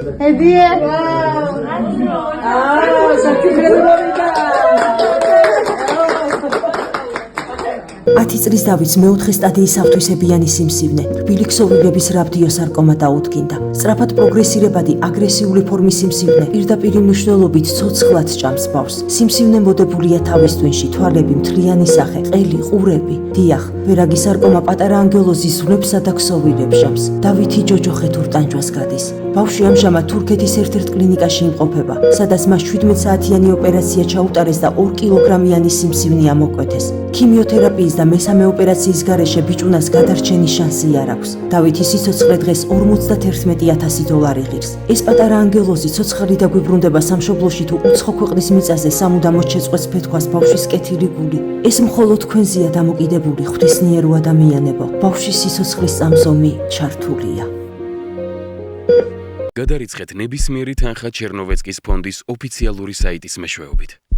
Hediye. 10 წლის დავით მეოთხე სტადიის ავთვისებიანი სიმსივნე, რბილი ქსოვილების რადიოსარკომა დაუდგინდა. სწრაფად პროგრესირებადი აგრესიული ფორმის სიმსივნე პირდაპირ მნიშვნელობით ცოცხლად ჭამს ბავშვს. სიმსივნე მოდებულია თავის ტვინში, თვალები, მთლიანი სახე, ყელი, ყურები. დიახ, ვერაგი სარკომა პატარა ანგელოზის ზვლებსა და ქსოვილებს ჟამს. დავითი ჯოჯოხეთურ ტანჯვას გადის. ბავშვი ამჟამად თურქეთის ერთ-ერთ კლინიკაში იმყოფება, სადაც მას 17 საათიანი ოპერაცია ჩაუტარეს და 2 კილოგრამიანი სიმსივნე ამოკვეთეს. ქიმიოთერაპიის და მესამე ოპერაციის გარეშე ბიჭუნას გადარჩენის შანსი არ აქვს. დავითის სიცოცხლე დღეს $51,000 ღირს. ეს პატარა ანგელოზი ცოცხალი დაგვიბრუნდება სამშობლოში თუ უცხო ქვეყნის მიწაზე სამუდამოდ შეწყვეტს ფეთქას ბავშვის კეთილი გული. ეს მხოლოდ თქვენზეა დამოკიდებული, ღვთისმიერო ადამიანებო. ბავშვის სიცოცხლის წამსომი ჩართულია. გადარიცხეთ ნებისმიერი თანხა ჩერნოვეცკის ფონდის ოფიციალური საიტის მეშვეობით.